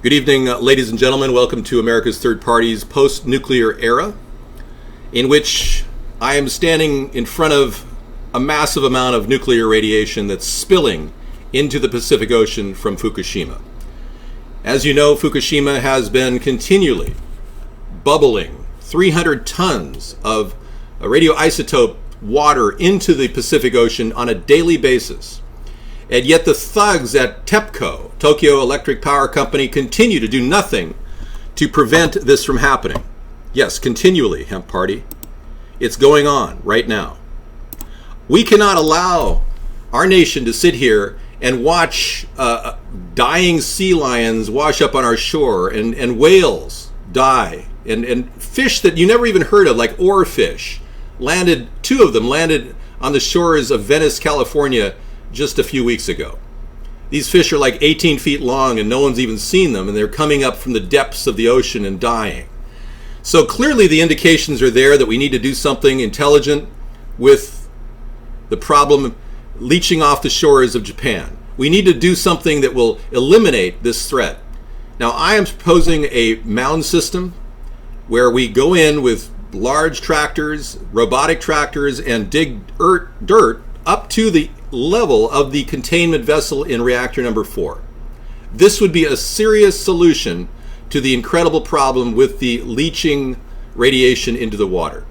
Good evening, ladies and gentlemen. Welcome to America's Third Party's post-nuclear era, in which I am standing in front of a massive amount of nuclear radiation that's spilling into the Pacific Ocean from Fukushima. As you know, Fukushima has been continually bubbling 300 tons of radioisotope water into the Pacific Ocean on a daily basis. And yet the thugs at TEPCO, Tokyo Electric Power Company, continue to do nothing to prevent this from happening. Yes, continually, Hemp Party. It's going on right now. We cannot allow our nation to sit here and watch dying sea lions wash up on our shore and whales die and fish that you never even heard of, like oarfish, two of them landed on the shores of Venice, California, just a few weeks ago. These fish are like 18 feet long and no one's even seen them, and they're coming up from the depths of the ocean and dying. So clearly the indications are there that we need to do something intelligent with the problem leaching off the shores of Japan. We need to do something that will eliminate this threat. Now, I am proposing a mound system where we go in with large tractors, robotic tractors, and dig dirt up to the level of the containment vessel in reactor number 4. This would be a serious solution to the incredible problem with the leaching radiation into the water.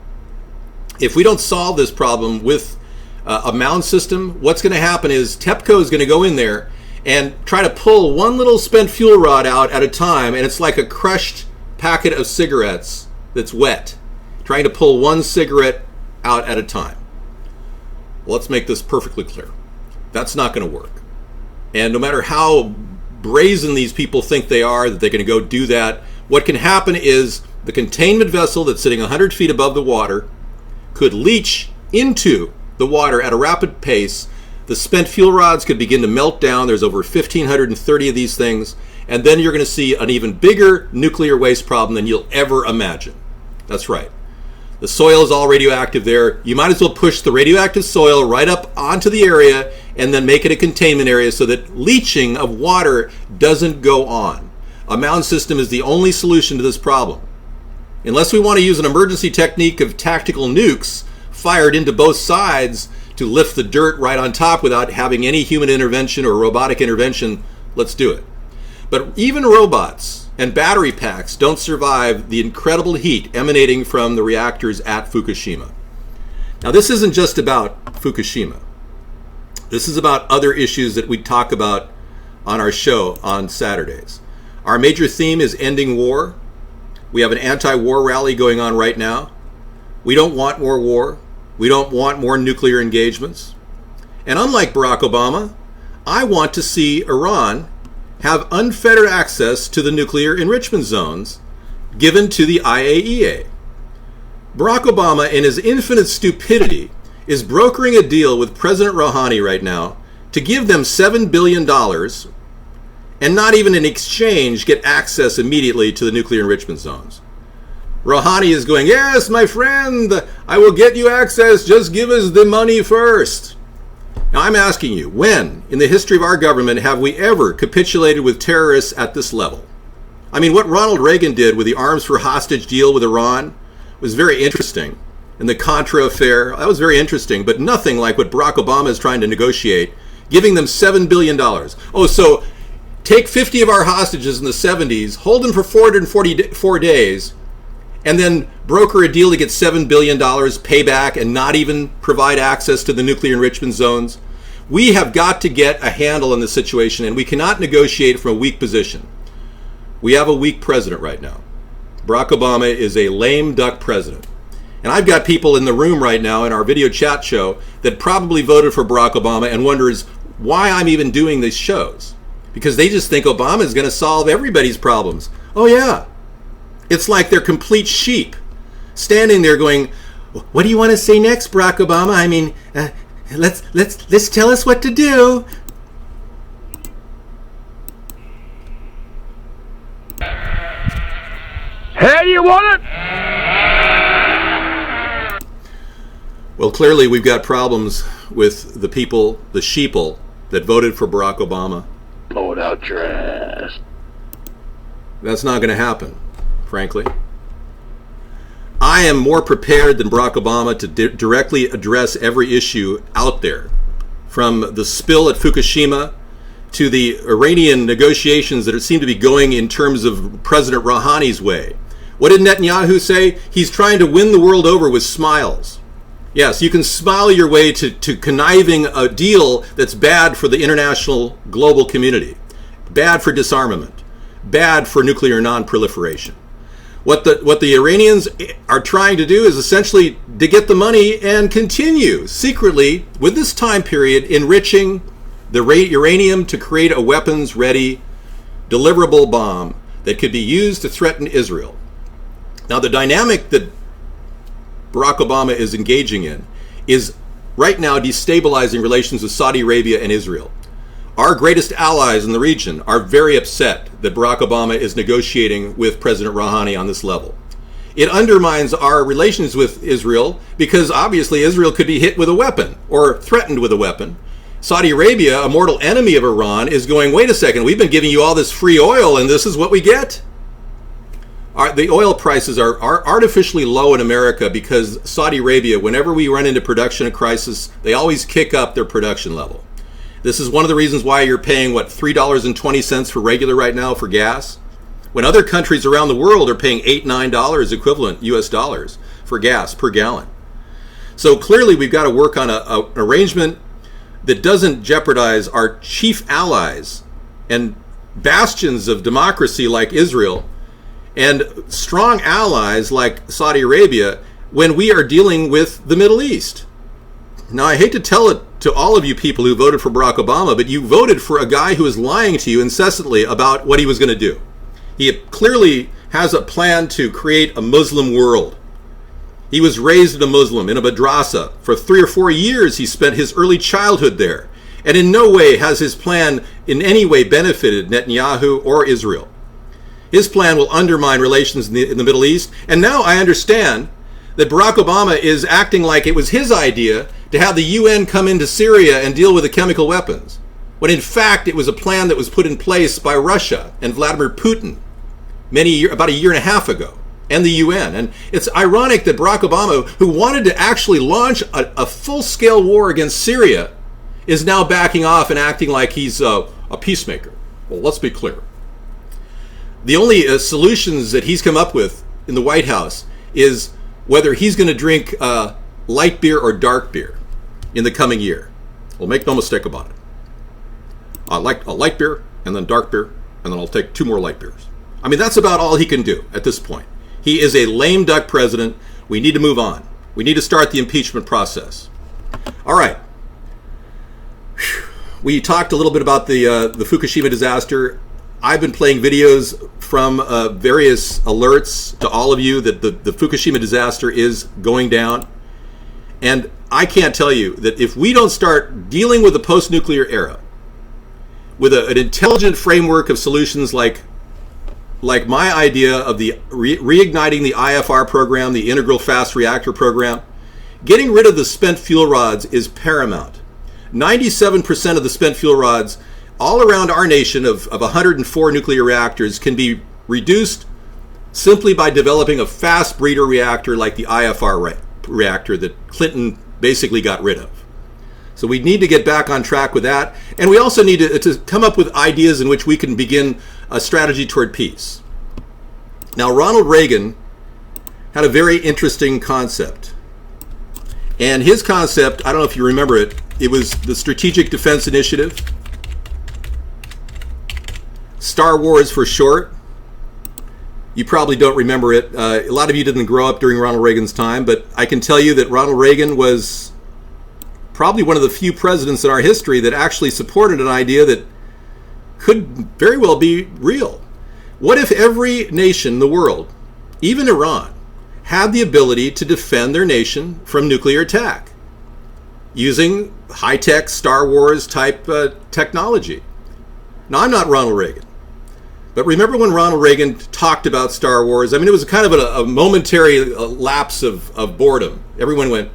If we don't solve this problem with a mound system, what's going to happen is TEPCO is going to go in there and try to pull one little spent fuel rod out at a time, and it's like a crushed packet of cigarettes that's wet, trying to pull one cigarette out at a time. Let's make this perfectly clear. That's not going to work. And no matter how brazen these people think they are, that they're going to go do that, what can happen is the containment vessel that's sitting 100 feet above the water could leach into the water at a rapid pace. The spent fuel rods could begin to melt down. There's over 1,530 of these things. And then you're going to see an even bigger nuclear waste problem than you'll ever imagine. That's right. The soil is all radioactive there. You might as well push the radioactive soil right up onto the area and then make it a containment area so that leaching of water doesn't go on. A mound system is the only solution to this problem. Unless we want to use an emergency technique of tactical nukes fired into both sides to lift the dirt right on top without having any human intervention or robotic intervention, let's do it. But even robots and battery packs don't survive the incredible heat emanating from the reactors at Fukushima. Now, this isn't just about Fukushima. This is about other issues that we talk about on our show on Saturdays. Our major theme is ending war. We have an anti-war rally going on right now. We don't want more war. We don't want more nuclear engagements. And unlike Barack Obama, I want to see Iran have unfettered access to the nuclear enrichment zones given to the IAEA. Barack Obama, in his infinite stupidity, is brokering a deal with President Rouhani right now to give them $7 billion and not even in exchange get access immediately to the nuclear enrichment zones. Rouhani is going, yes, my friend, I will get you access, just give us the money first. Now, I'm asking you, when in the history of our government have we ever capitulated with terrorists at this level? I mean, what Ronald Reagan did with the arms for hostage deal with Iran was very interesting. And the Contra affair, that was very interesting, but nothing like what Barack Obama is trying to negotiate, giving them $7 billion. Oh, so take 50 of our hostages in the 70s, hold them for 444 days, and then broker a deal to get $7 billion payback and not even provide access to the nuclear enrichment zones. We have got to get a handle on the situation, and we cannot negotiate from a weak position. We have a weak president right now. Barack Obama is a lame duck president. And I've got people in the room right now in our video chat show that probably voted for Barack Obama and wonders why I'm even doing these shows. Because they just think Obama is going to solve everybody's problems. Oh yeah. It's like they're complete sheep standing there going, what do you want to say next, Barack Obama? I mean, let's tell us what to do. Hey, you want it? Well, clearly we've got problems with the people, the sheeple that voted for Barack Obama. Blow it out your ass. That's not going to happen, frankly. I am more prepared than Barack Obama to directly address every issue out there, from the spill at Fukushima to the Iranian negotiations that seem to be going in terms of President Rouhani's way. What did Netanyahu say? He's trying to win the world over with smiles. Yes, you can smile your way to conniving a deal that's bad for the international global community, bad for disarmament, bad for nuclear non-proliferation. What the Iranians are trying to do is essentially to get the money and continue secretly with this time period enriching the uranium to create a weapons-ready, deliverable bomb that could be used to threaten Israel. Now, the dynamic that Barack Obama is engaging in is right now destabilizing relations with Saudi Arabia and Israel. Our greatest allies in the region are very upset that Barack Obama is negotiating with President Rouhani on this level. It undermines our relations with Israel because obviously Israel could be hit with a weapon or threatened with a weapon. Saudi Arabia, a mortal enemy of Iran, is going, wait a second, we've been giving you all this free oil and this is what we get? The oil prices are artificially low in America because Saudi Arabia, whenever we run into production crisis, they always kick up their production level. This is one of the reasons why you're paying, $3.20 for regular right now for gas, when other countries around the world are paying $8, $9 equivalent US dollars for gas per gallon. So clearly we've got to work on an arrangement that doesn't jeopardize our chief allies and bastions of democracy like Israel and strong allies like Saudi Arabia when we are dealing with the Middle East. Now, I hate to tell it to all of you people who voted for Barack Obama, but you voted for a guy who is lying to you incessantly about what he was going to do. He clearly has a plan to create a Muslim world. He was raised as a Muslim in a madrasa. For 3 or 4 years, he spent his early childhood there. And in no way has his plan in any way benefited Netanyahu or Israel. His plan will undermine relations in the Middle East. And now I understand that Barack Obama is acting like it was his idea to have the UN come into Syria and deal with the chemical weapons, when in fact it was a plan that was put in place by Russia and Vladimir Putin about a year and a half ago, and the UN. And it's ironic that Barack Obama, who wanted to actually launch a full-scale war against Syria, is now backing off and acting like he's a peacemaker. Well, let's be clear. The only solutions that he's come up with in the White House is whether he's going to drink light beer or dark beer in the coming year. Well, make no mistake about it. I like a light beer and then dark beer, and then I'll take 2 more light beers. I mean, that's about all he can do at this point. He is a lame duck president. We need to move on. We need to start the impeachment process. All right. We talked a little bit about the Fukushima disaster. I've been playing videos from various alerts to all of you that the Fukushima disaster is going down. And I can't tell you that if we don't start dealing with the post-nuclear era with an intelligent framework of solutions like my idea of the reigniting the IFR program, the Integral Fast Reactor program, getting rid of the spent fuel rods is paramount. 97% of the spent fuel rods all around our nation of 104 nuclear reactors can be reduced simply by developing a fast breeder reactor like the IFR reactor that Clinton basically got rid of. So we need to get back on track with that. And we also need to come up with ideas in which we can begin a strategy toward peace. Now, Ronald Reagan had a very interesting concept. And his concept, I don't know if you remember it, it was the Strategic Defense Initiative. Star Wars for short. You probably don't remember it. A lot of you didn't grow up during Ronald Reagan's time, but I can tell you that Ronald Reagan was probably one of the few presidents in our history that actually supported an idea that could very well be real. What if every nation in the world, even Iran, had the ability to defend their nation from nuclear attack using high-tech Star Wars type technology? Now, I'm not Ronald Reagan. But remember when Ronald Reagan talked about Star Wars? I mean, it was kind of a momentary lapse of boredom. Everyone went,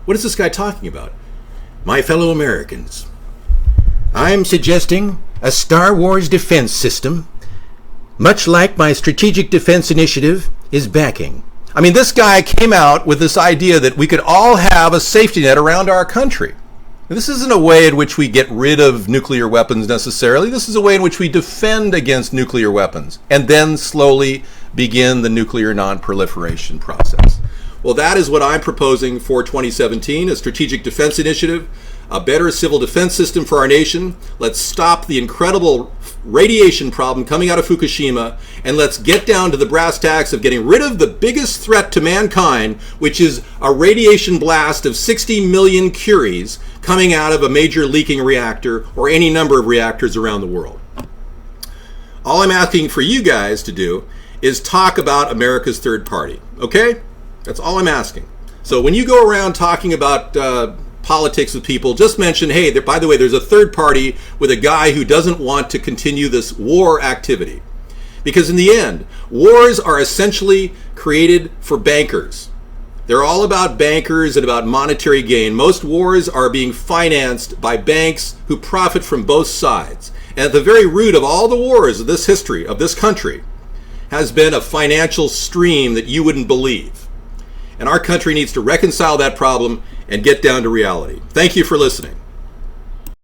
what is this guy talking about? My fellow Americans, I'm suggesting a Star Wars defense system much like my Strategic Defense Initiative is backing. I mean, this guy came out with this idea that we could all have a safety net around our country. This isn't a way in which we get rid of nuclear weapons necessarily. This is a way in which we defend against nuclear weapons and then slowly begin the nuclear non-proliferation process. Well, that is what I'm proposing for 2017, a strategic defense initiative, a better civil defense system for our nation. Let's stop the incredible radiation problem coming out of Fukushima, and let's get down to the brass tacks of getting rid of the biggest threat to mankind, which is a radiation blast of 60 million curies coming out of a major leaking reactor or any number of reactors around the world. All I'm asking for you guys to do is talk about America's third party, okay? That's all I'm asking. So when you go around talking about politics with people, just mention, hey, by the way, there's a third party with a guy who doesn't want to continue this war activity. Because in the end, wars are essentially created for bankers. They're all about bankers and about monetary gain. Most wars are being financed by banks who profit from both sides. And at the very root of all the wars of this history, of this country, has been a financial stream that you wouldn't believe. And our country needs to reconcile that problem and get down to reality. Thank you for listening.